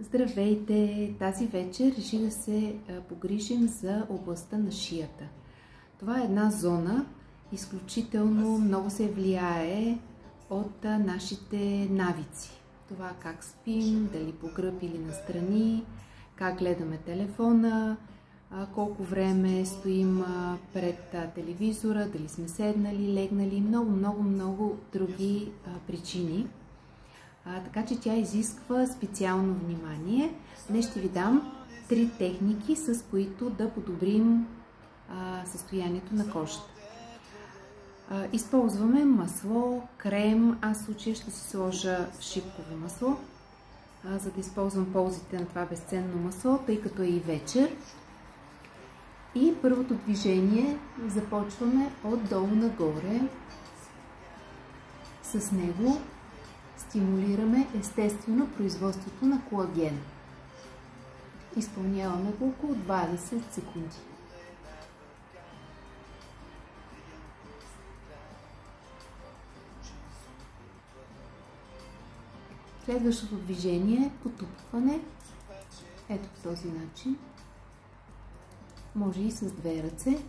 Здравейте! Тази вечер реши да се погрижим за областта на шията. Това е една зона, изключително много се влияе от нашите навици. Това как спим, дали по гръб или настрани, как гледаме телефона, колко време стоим пред телевизора, дали сме седнали, легнали и много други причини. Така че тя изисква специално внимание. Днес ще ви дам 3 техники, с които да подобрим състоянието на кожата. Използваме масло, крем. Аз в случая ще си сложа шипково масло, за да използвам ползите на това безценно масло, тъй като е и вечер. И първото движение започваме отдолу нагоре. С него стимулираме естествено производството на колаген. Изпълняваме го около 20 секунди. Следващото движение е потупване. Ето по този начин. Може и с 2 ръце.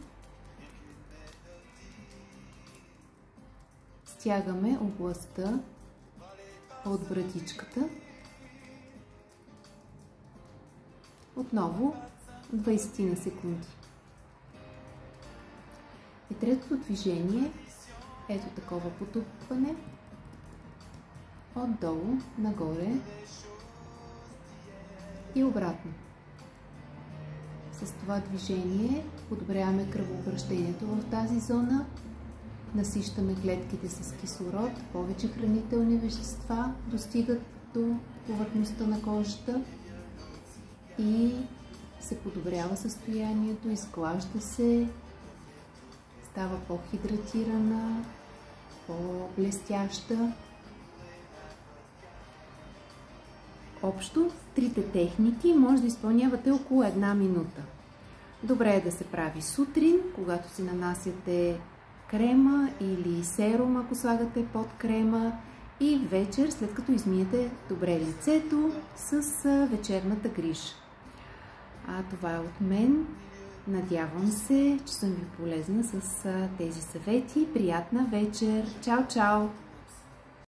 Стягаме областта от брадичката. Отново 20 на секунди. И третото движение, ето такова потупване, отдолу нагоре и обратно. С това движение подобряваме кръвообращението в тази зона, насищаме клетките с кислород, повече хранителни вещества достигат до повърхността на кожата и се подобрява състоянието, изглажда се, става по-хидратирана, по-блестяща. Общо 3 техники може да изпълнявате около 1 минута. Добре е да се прави сутрин, когато си нанасяте крема или серум, ако слагате под крема, и вечер, след като измиете добре лицето с вечерната грижа. Това е от мен. Надявам се, че съм ви полезна с тези съвети. Приятна вечер! Чао, чао!